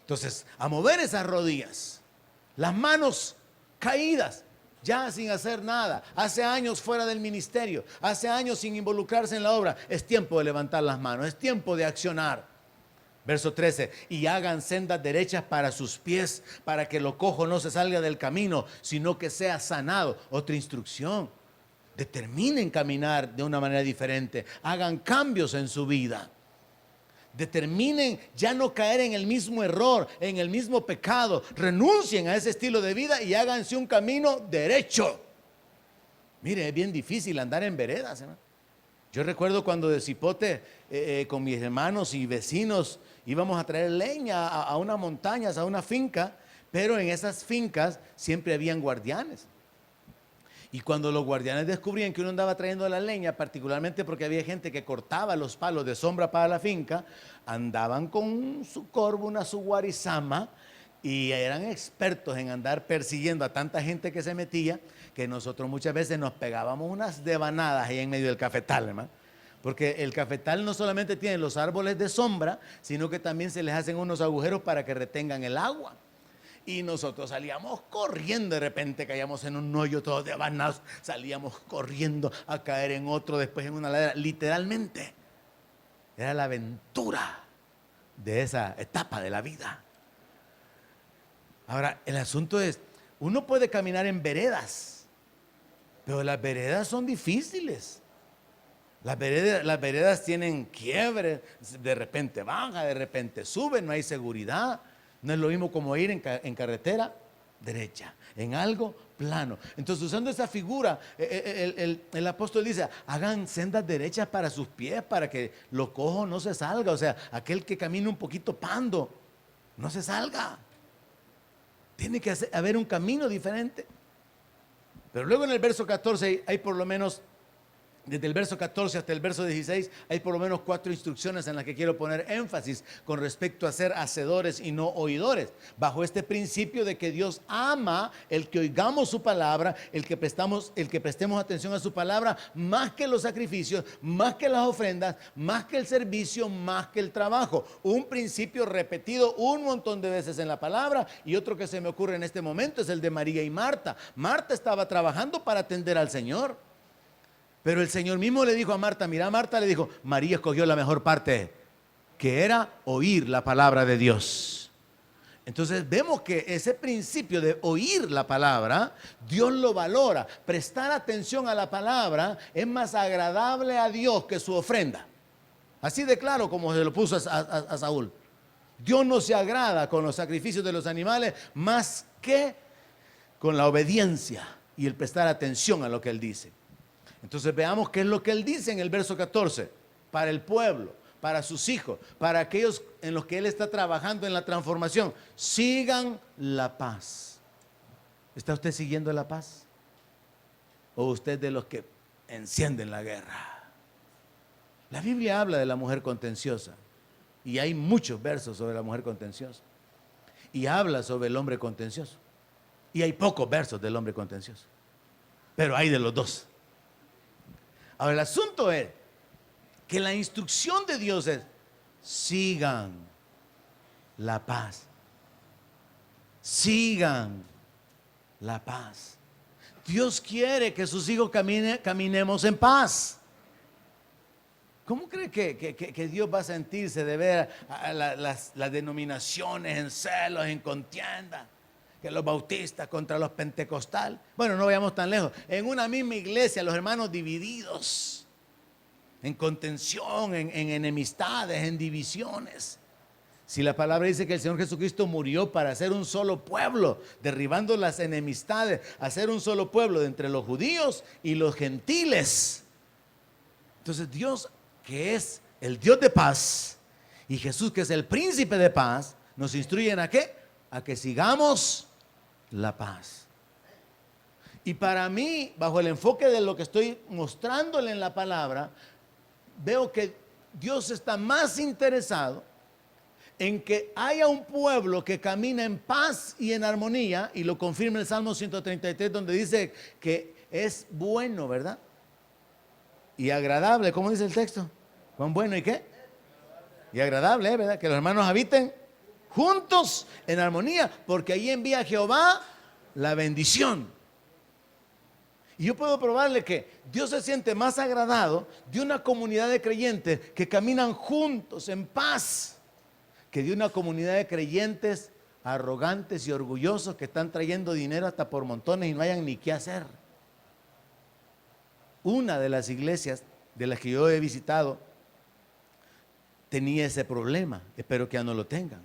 Entonces, a mover esas rodillas, las manos caídas, ya sin hacer nada, hace años fuera del ministerio, hace años sin involucrarse en la obra. Es tiempo de levantar las manos, es tiempo de accionar. Verso 13, y hagan sendas derechas para sus pies, para que lo cojo no se salga del camino, sino que sea sanado. Otra instrucción, determinen caminar de una manera diferente, hagan cambios en su vida. Determinen ya no caer en el mismo error, en el mismo pecado. Renuncien a ese estilo de vida y háganse un camino derecho. Mire, es bien difícil andar en veredas, hermano. Yo recuerdo cuando de cipote con mis hermanos y vecinos íbamos a traer leña a unas montañas, a una finca, pero en esas fincas siempre habían guardianes. Y cuando los guardianes descubrían que uno andaba trayendo la leña, particularmente porque había gente que cortaba los palos de sombra para la finca, andaban con su corvo, una su guarizama, y eran expertos en andar persiguiendo a tanta gente que se metía, que nosotros muchas veces nos pegábamos unas devanadas ahí en medio del cafetal, hermano. Porque el cafetal no solamente tiene los árboles de sombra, sino que también se les hacen unos agujeros para que retengan el agua. Y nosotros salíamos corriendo, de repente caíamos en un hoyo todos devanados, salíamos corriendo a caer en otro, después en una ladera. Literalmente, era la aventura de esa etapa de la vida. Ahora, el asunto es, uno puede caminar en veredas, pero las veredas son difíciles. Las veredas tienen quiebres, de repente baja, de repente sube, no hay seguridad. No es lo mismo como ir en carretera derecha, en algo plano. Entonces, usando esa figura, el apóstol dice, hagan sendas derechas para sus pies, para que lo cojo no se salga. O sea, aquel que camina un poquito pando, no se salga. Tiene que haber un camino diferente. Pero luego en el verso 14 hay por lo menos, desde el verso 14 hasta el verso 16, hay por lo menos 4 instrucciones en las que quiero poner énfasis con respecto a ser hacedores y no oidores. Bajo este principio de que Dios ama el que oigamos su palabra, el que prestemos atención a su palabra, más que los sacrificios, más que las ofrendas, más que el servicio, más que el trabajo. Un principio repetido un montón de veces en la palabra, y otro que se me ocurre en este momento es el de María y Marta. Marta estaba trabajando para atender al Señor. Pero el Señor mismo le dijo a Marta, mira, Marta le dijo, María escogió la mejor parte, que era oír la palabra de Dios. Entonces vemos que ese principio de oír la palabra, Dios lo valora. Prestar atención a la palabra es más agradable a Dios que su ofrenda. Así de claro como se lo puso a Saúl. Dios no se agrada con los sacrificios de los animales más que con la obediencia y el prestar atención a lo que Él dice. Entonces veamos qué es lo que Él dice en el verso 14, para el pueblo, para sus hijos, para aquellos en los que Él está trabajando en la transformación. Sigan la paz. ¿Está usted siguiendo la paz? ¿O usted de los que encienden la guerra? La Biblia habla de la mujer contenciosa y hay muchos versos sobre la mujer contenciosa, y habla sobre el hombre contencioso, y hay pocos versos del hombre contencioso, pero hay de los dos. Ahora, el asunto es que la instrucción de Dios es, sigan la paz. Sigan la paz. Dios quiere que sus hijos caminemos en paz. ¿Cómo cree que Dios va a sentirse de ver a las denominaciones en celos, en contienda? Que los bautistas contra los pentecostales. Bueno, no vayamos tan lejos. En una misma iglesia, los hermanos divididos, en contención, en enemistades, en divisiones. Si la palabra dice que el Señor Jesucristo murió para hacer un solo pueblo, derribando las enemistades, hacer un solo pueblo de entre los judíos y los gentiles. Entonces Dios, que es el Dios de paz, y Jesús, que es el príncipe de paz, nos instruyen ¿a qué? A que sigamos la paz. Y para mí, bajo el enfoque de lo que estoy mostrándole en la palabra, veo que Dios está más interesado en que haya un pueblo que camina en paz y en armonía, y lo confirma el Salmo 133, donde dice que es bueno, ¿verdad? Y agradable, ¿cómo dice el texto? ¿Cuán bueno y qué? Y agradable, ¿verdad? Que los hermanos habiten juntos en armonía, porque ahí envía Jehová la bendición. Y yo puedo probarle que Dios se siente más agradado de una comunidad de creyentes que caminan juntos en paz, que de una comunidad de creyentes arrogantes y orgullosos que están trayendo dinero hasta por montones y no hayan ni qué hacer. Una de las iglesias de las que yo he visitado tenía ese problema, espero que ya no lo tengan.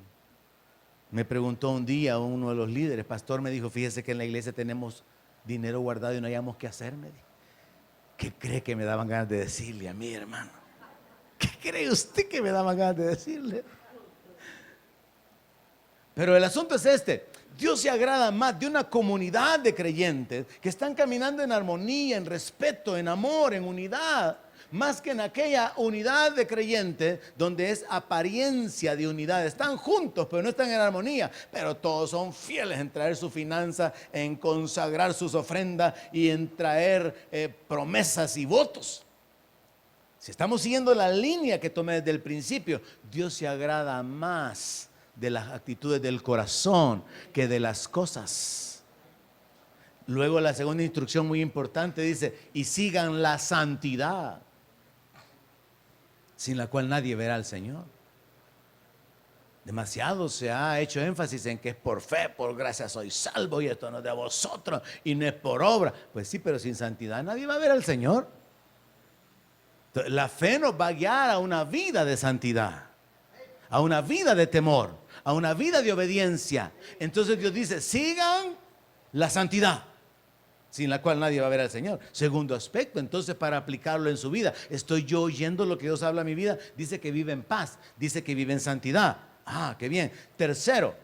Me preguntó un día uno de los líderes, pastor, me dijo, fíjese que en la iglesia tenemos dinero guardado y no hayamos qué hacer, me dijo. ¿Qué cree que me daban ganas de decirle a mí, hermano? ¿Qué cree usted que me daban ganas de decirle? Pero el asunto es este: Dios se agrada más de una comunidad de creyentes que están caminando en armonía, en respeto, en amor, en unidad, más que en aquella unidad de creyentes donde es apariencia de unidad. Están juntos, pero no están en armonía, pero todos son fieles en traer su finanza, en consagrar sus ofrendas y en traer promesas y votos. Si estamos siguiendo la línea que tomé desde el principio, Dios se agrada más de las actitudes del corazón que de las cosas. Luego la segunda instrucción muy importante dice, y sigan la santidad, sin la cual nadie verá al Señor. Demasiado se ha hecho énfasis en que es por fe, por gracia soy salvo, y esto no es de vosotros y no es por obra. Pues sí, pero sin santidad nadie va a ver al Señor. Entonces, la fe nos va a guiar a una vida de santidad, a una vida de temor, a una vida de obediencia. Entonces Dios dice, sigan la santidad, sin la cual nadie va a ver al Señor. Segundo aspecto, entonces, para aplicarlo en su vida, ¿estoy yo oyendo lo que Dios habla en mi vida? Dice que vive en paz, dice que vive en santidad. Ah, qué bien. Tercero,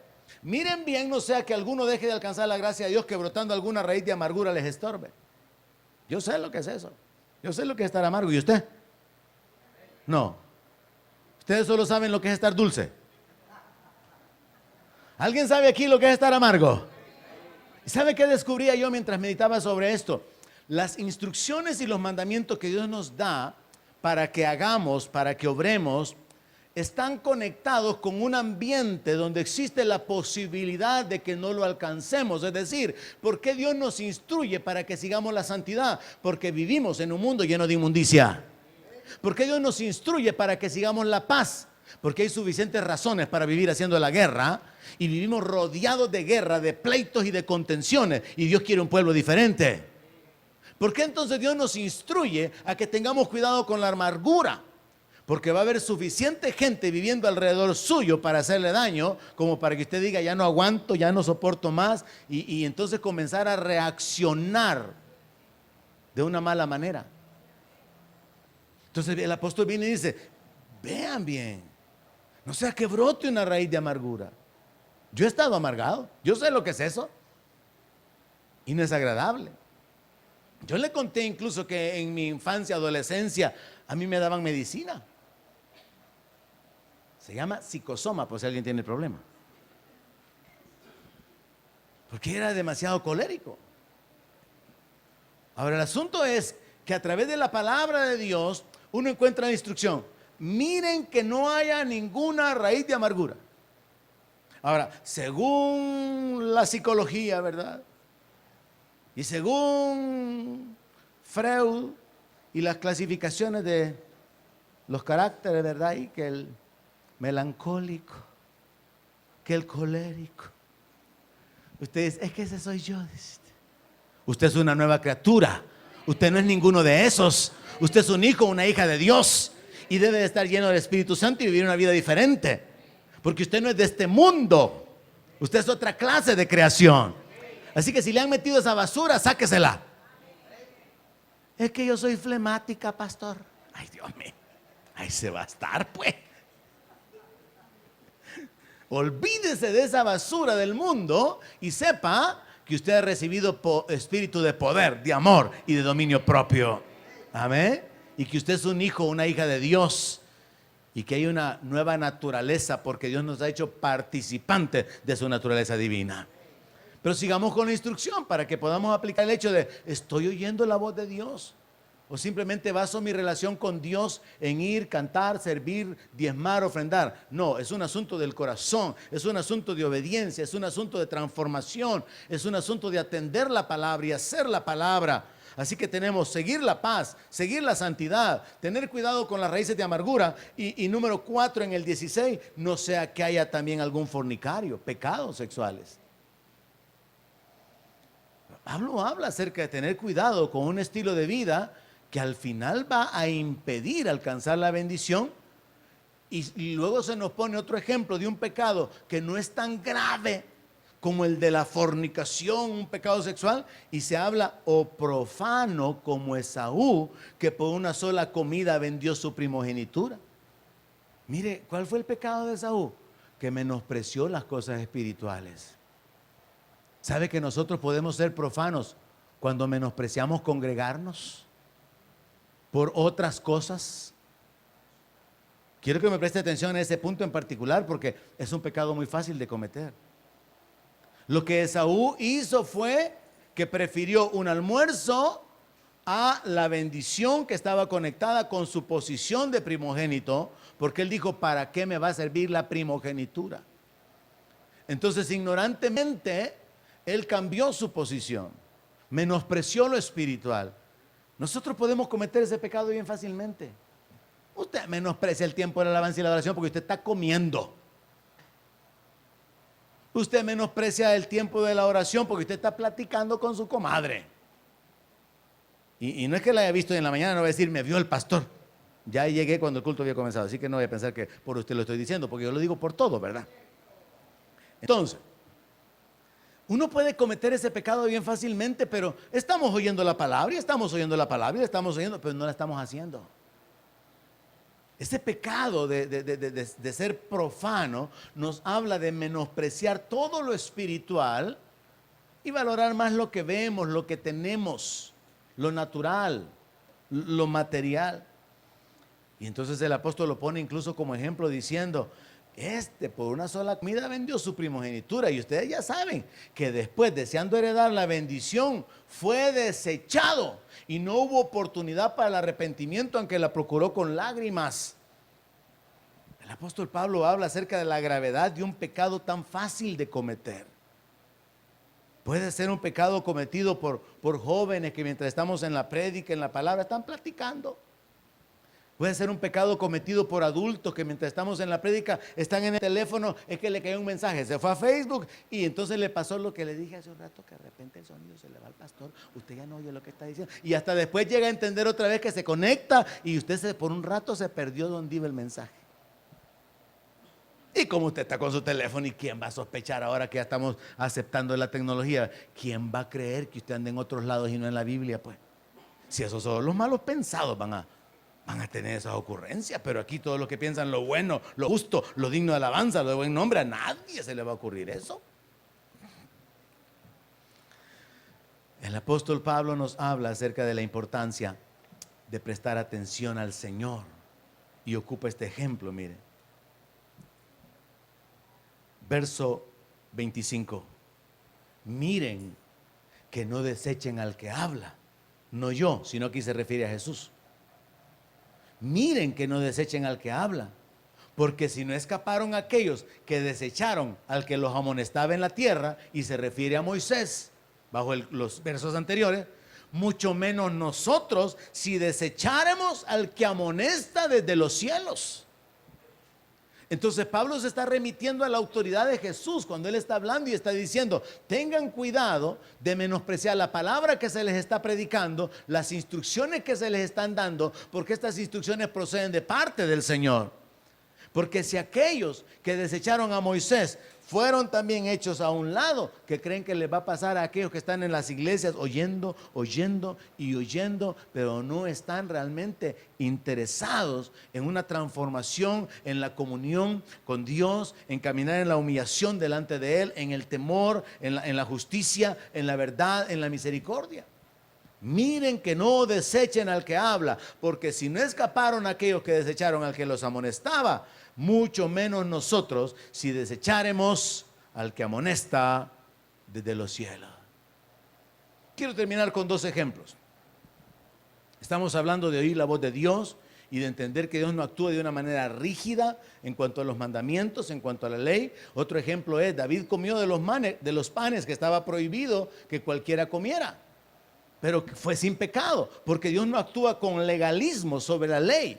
miren bien, no sea que alguno deje de alcanzar la gracia de Dios, que brotando alguna raíz de amargura les estorbe. Yo sé lo que es eso. Yo sé lo que es estar amargo. ¿Y usted? No. Ustedes solo saben lo que es estar dulce. ¿Alguien sabe aquí lo que es estar amargo? ¿Sabe qué descubría yo mientras meditaba sobre esto? Las instrucciones y los mandamientos que Dios nos da para que hagamos, para que obremos, están conectados con un ambiente donde existe la posibilidad de que no lo alcancemos. Es decir, ¿por qué Dios nos instruye para que sigamos la santidad? Porque vivimos en un mundo lleno de inmundicia. ¿Por qué Dios nos instruye para que sigamos la paz? Porque hay suficientes razones para vivir haciendo la guerra, y vivimos rodeados de guerra, de pleitos y de contenciones, y Dios quiere un pueblo diferente. ¿Por qué entonces Dios nos instruye a que tengamos cuidado con la amargura? Porque va a haber suficiente gente viviendo alrededor suyo para hacerle daño, como para que usted diga, ya no aguanto, ya no soporto más, y entonces comenzar a reaccionar de una mala manera. Entonces el apóstol viene y dice, vean bien, no sea que brote una raíz de amargura. Yo he estado amargado, yo sé lo que es eso, y no es agradable. Yo le conté incluso que en mi infancia, adolescencia, a mí me daban medicina. Se llama psicosoma, por si alguien tiene el problema. Porque era demasiado colérico. Ahora el asunto es que a través de la palabra de Dios uno encuentra la instrucción. Miren que no haya ninguna raíz de amargura. Ahora, según la psicología, ¿verdad? Y según Freud y las clasificaciones de los caracteres, ¿verdad? Y que el melancólico, que el colérico. Usted dice, es que ese soy yo. Usted es una nueva criatura. Usted no es ninguno de esos. Usted es un hijo, una hija de Dios. Y debe de estar lleno del Espíritu Santo y vivir una vida diferente. Porque usted no es de este mundo. Usted es otra clase de creación. Así que si le han metido esa basura, sáquesela. Es que yo soy flemática, pastor. Ay, Dios mío. Ahí se va a estar, pues. Olvídese de esa basura del mundo y sepa que usted ha recibido espíritu de poder, de amor y de dominio propio. Amén. Y que usted es un hijo, una hija de Dios. Y que hay una nueva naturaleza porque Dios nos ha hecho participantes de su naturaleza divina. Pero sigamos con la instrucción para que podamos aplicar el hecho de, ¿estoy oyendo la voz de Dios? O simplemente baso mi relación con Dios en ir, cantar, servir, diezmar, ofrendar. No, es un asunto del corazón, es un asunto de obediencia, es un asunto de transformación, es un asunto de atender la palabra y hacer la palabra. Así que tenemos seguir la paz, seguir la santidad, tener cuidado con las raíces de amargura. Y número 4 en el 16, no sea que haya también algún fornicario, pecados sexuales. Pablo habla acerca de tener cuidado con un estilo de vida que al final va a impedir alcanzar la bendición. Y luego se nos pone otro ejemplo de un pecado que no es tan grave como el de la fornicación, un pecado sexual, y se habla o profano como Esaú, que por una sola comida vendió su primogenitura. Mire, ¿cuál fue el pecado de Esaú? Que menospreció las cosas espirituales. ¿Sabe que nosotros podemos ser profanos cuando menospreciamos congregarnos por otras cosas? Quiero que me preste atención a ese punto en particular porque es un pecado muy fácil de cometer. Lo que Esaú hizo fue que prefirió un almuerzo a la bendición que estaba conectada con su posición de primogénito, porque él dijo, ¿para qué me va a servir la primogenitura? Entonces, ignorantemente, él cambió su posición, menospreció lo espiritual. Nosotros podemos cometer ese pecado bien fácilmente. Usted menosprecia el tiempo de la alabanza y la oración porque usted está comiendo. Usted menosprecia el tiempo de la oración porque usted está platicando con su comadre. Y no es que la haya visto en la mañana, no va a decir, me vio el pastor. Ya llegué cuando el culto había comenzado, así que no voy a pensar que por usted lo estoy diciendo, porque yo lo digo por todo, ¿verdad? Entonces, uno puede cometer ese pecado bien fácilmente, pero estamos oyendo la palabra y estamos oyendo la palabra y estamos oyendo, pero no la estamos haciendo. Ese pecado de ser profano nos habla de menospreciar todo lo espiritual y valorar más lo que vemos, lo que tenemos, lo natural, lo material. Y entonces el apóstol lo pone incluso como ejemplo diciendo, por una sola comida vendió su primogenitura. Y ustedes ya saben que después, deseando heredar la bendición, fue desechado y no hubo oportunidad para el arrepentimiento, aunque la procuró con lágrimas. El apóstol Pablo habla acerca de la gravedad de un pecado tan fácil de cometer. Puede ser un pecado cometido por jóvenes que mientras estamos en la prédica, en la palabra, están platicando. Puede ser un pecado cometido por adultos que mientras estamos en la prédica están en el teléfono, es que le cayó un mensaje, se fue a Facebook y entonces le pasó lo que le dije hace un rato, que de repente el sonido se le va al pastor, usted ya no oye lo que está diciendo y hasta después llega a entender otra vez que se conecta y usted por un rato se perdió donde iba el mensaje. Y como usted está con su teléfono, ¿y quién va a sospechar ahora que ya estamos aceptando la tecnología? ¿Quién va a creer que usted anda en otros lados y no en la Biblia? Pues, si esos son los malos pensados van a tener esas ocurrencias, pero aquí todos los que piensan lo bueno, lo justo, lo digno de alabanza, lo de buen nombre, a nadie se le va a ocurrir eso. El apóstol Pablo nos habla acerca de la importancia de prestar atención al Señor y ocupa este ejemplo, mire. Verso 25. Miren que no desechen al que habla, no yo, sino aquí se refiere a Jesús. Miren que no desechen al que habla, porque si no escaparon aquellos que desecharon al que los amonestaba en la tierra, y se refiere a Moisés, bajo los versos anteriores, mucho menos nosotros si desecháramos al que amonesta desde los cielos. Entonces Pablo se está remitiendo a la autoridad de Jesús cuando él está hablando y está diciendo, tengan cuidado de menospreciar la palabra que se les está predicando, las instrucciones que se les están dando, porque estas instrucciones proceden de parte del Señor. Porque si aquellos que desecharon a Moisés fueron también hechos a un lado, ¿qué creen que les va a pasar a aquellos que están en las iglesias oyendo, oyendo y oyendo, pero no están realmente interesados en una transformación, en la comunión con Dios, en caminar en la humillación delante de Él, en el temor, en la justicia, en la verdad, en la misericordia? Miren que no desechen al que habla, porque si no escaparon aquellos que desecharon al que los amonestaba, mucho menos nosotros si desecharemos al que amonesta desde los cielos. Quiero terminar con dos ejemplos. Estamos hablando de oír la voz de Dios y de entender que Dios no actúa de una manera rígida en cuanto a los mandamientos, en cuanto a la ley. Otro ejemplo es, David comió de los panes que estaba prohibido que cualquiera comiera, pero fue sin pecado, porque Dios no actúa con legalismo sobre la ley,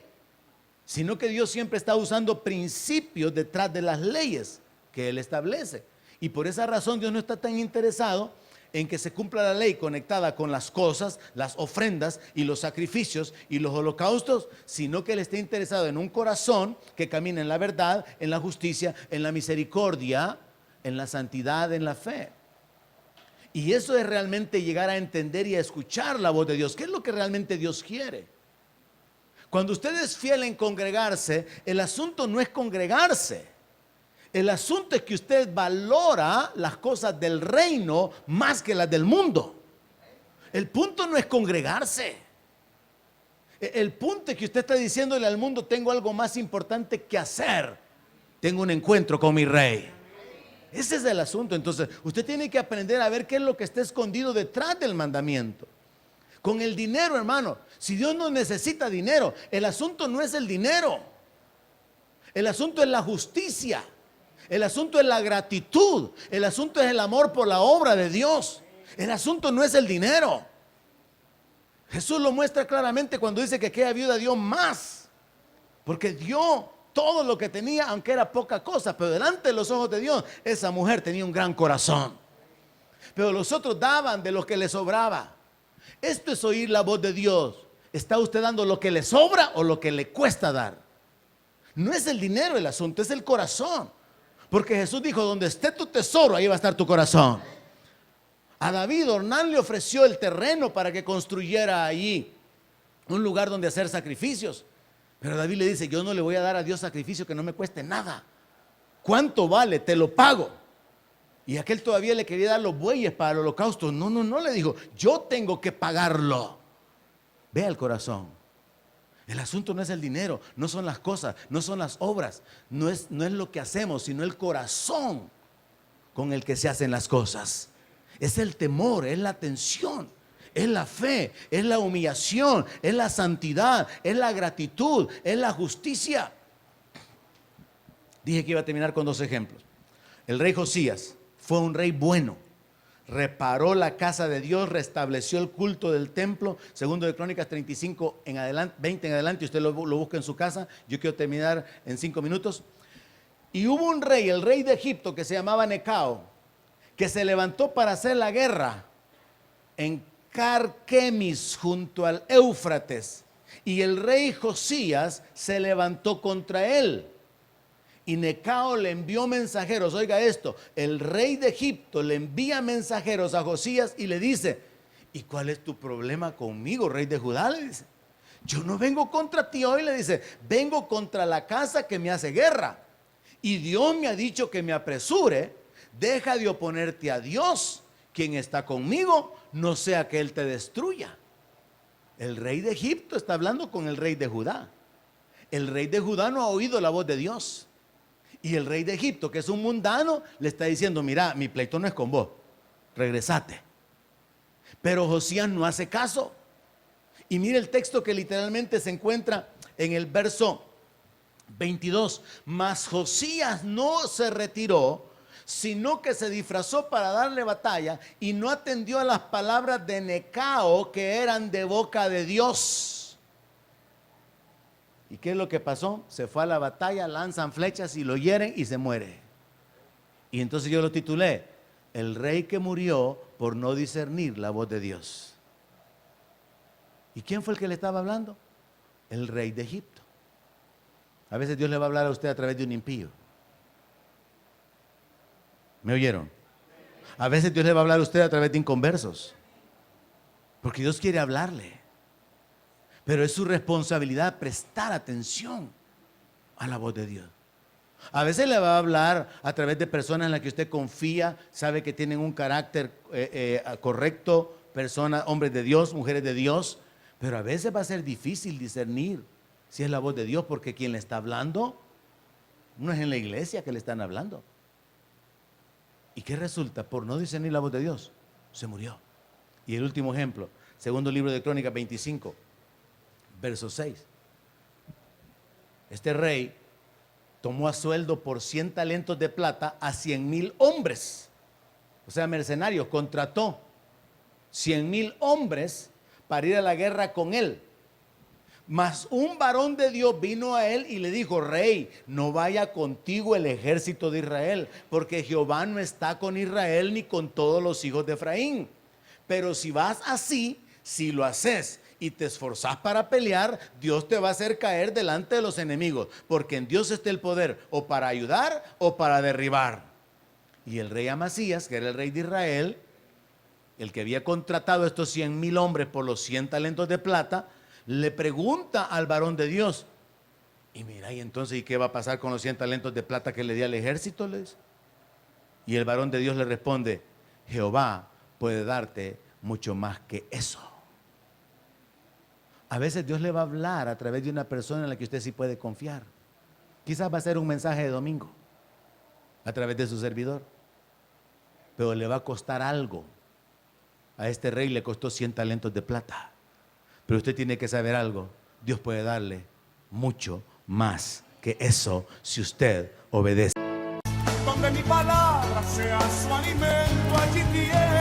sino que Dios siempre está usando principios detrás de las leyes que Él establece. Y por esa razón Dios no está tan interesado en que se cumpla la ley conectada con las cosas, las ofrendas y los sacrificios y los holocaustos, sino que Él está interesado en un corazón que camina en la verdad, en la justicia, en la misericordia, en la santidad, en la fe. Y eso es realmente llegar a entender y a escuchar la voz de Dios. ¿Qué es lo que realmente Dios quiere? Cuando usted es fiel en congregarse, el asunto no es congregarse. El asunto es que usted valora las cosas del reino más que las del mundo. El punto no es congregarse. El punto es que usted está diciéndole al mundo: tengo algo más importante que hacer. Tengo un encuentro con mi rey. Ese es el asunto. Entonces usted tiene que aprender a ver qué es lo que está escondido detrás del mandamiento. Con el dinero, hermano, si Dios no necesita dinero, el asunto no es el dinero. El asunto es la justicia. El asunto es la gratitud. El asunto es el amor por la obra de Dios. El asunto no es el dinero. Jesús lo muestra claramente cuando dice que aquella viuda dio más, porque dio todo lo que tenía, aunque era poca cosa, pero delante de los ojos de Dios, esa mujer tenía un gran corazón. Pero los otros daban de lo que les sobraba. Esto es oír la voz de Dios. ¿Está usted dando lo que le sobra o lo que le cuesta dar? No es el dinero el asunto, es el corazón. Porque Jesús dijo: donde esté tu tesoro, ahí va a estar tu corazón. A David, Ornán le ofreció el terreno para que construyera allí un lugar donde hacer sacrificios. Pero David le dice: yo no le voy a dar a Dios sacrificio que no me cueste nada. ¿Cuánto vale? Te lo pago. Y aquel todavía le quería dar los bueyes para el holocausto. No, le dijo: yo tengo que pagarlo. Vea el corazón. El asunto no es el dinero, no son las cosas, no son las obras, no es lo que hacemos, sino el corazón con el que se hacen las cosas. Es el temor, es la atención, es la fe, es la humillación, es la santidad, es la gratitud, es la justicia. Dije que iba a terminar con dos ejemplos. El rey Josías fue un rey bueno. Reparó la casa de Dios, restableció el culto del templo. Segundo de Crónicas 35 en adelante, 20 en adelante, usted lo busca en su casa. Yo quiero terminar en 5 minutos. Y hubo un rey, el rey de Egipto, que se llamaba Necao, que se levantó para hacer la guerra en Carquemis, junto al Éufrates. Y el rey Josías se levantó contra él. Y Necao le envió mensajeros. Oiga esto: el rey de Egipto le envía mensajeros a Josías y le dice: ¿y cuál es tu problema conmigo, rey de Judá? Le dice: yo no vengo contra ti hoy, le dice, vengo contra la casa que me hace guerra. Y Dios me ha dicho que me apresure. Deja de oponerte a Dios, quien está conmigo, no sea que Él te destruya. El rey de Egipto está hablando con el rey de Judá. El rey de Judá no ha oído la voz de Dios. Y el rey de Egipto, que es un mundano, le está diciendo: mira, mi pleito no es con vos, regresate. Pero Josías no hace caso. Y mire el texto que literalmente se encuentra en el verso 22. Mas Josías no se retiró, sino que se disfrazó para darle batalla y no atendió a las palabras de Necao, que eran de boca de Dios. ¿Y qué es lo que pasó? Se fue a la batalla, lanzan flechas y lo hieren y se muere. Y entonces yo lo titulé: el rey que murió por no discernir la voz de Dios. ¿Y quién fue el que le estaba hablando? El rey de Egipto. A veces Dios le va a hablar a usted a través de un impío. ¿Me oyeron? A veces Dios le va a hablar a usted a través de inconversos. Porque Dios quiere hablarle. Pero es su responsabilidad prestar atención a la voz de Dios. A veces le va a hablar a través de personas en las que usted confía, sabe que tienen un carácter correcto, personas, hombres de Dios, mujeres de Dios. Pero a veces va a ser difícil discernir si es la voz de Dios, porque quien le está hablando no es en la iglesia que le están hablando. ¿Y qué resulta? Por no discernir la voz de Dios, se murió. Y el último ejemplo, segundo libro de Crónicas 25, verso 6. Este rey tomó a sueldo por 100 talentos de plata a 100,000 hombres. O sea, mercenarios, contrató 100,000 hombres para ir a la guerra con él. Mas un varón de Dios vino a él y le dijo: rey, no vaya contigo el ejército de Israel, porque Jehová no está con Israel ni con todos los hijos de Efraín. Pero si vas así, si lo haces y te esforzás para pelear, Dios te va a hacer caer delante de los enemigos, porque en Dios está el poder, o para ayudar o para derribar. Y el rey Amasías, que era el rey de Israel, el que había contratado a estos 100,000 hombres por los 100 talentos de plata, le pregunta al varón de Dios: y mira, y entonces, ¿y qué va a pasar con los 100 talentos de plata que le di al ejército? Y el varón de Dios le responde: Jehová puede darte mucho más que eso. A veces Dios le va a hablar a través de una persona en la que usted sí puede confiar. Quizás va a ser un mensaje de domingo a través de su servidor, pero le va a costar algo. A este rey le costó 100 talentos de plata. Pero usted tiene que saber algo: Dios puede darle mucho más que eso si usted obedece. Donde mi palabra sea su alimento, allí tiene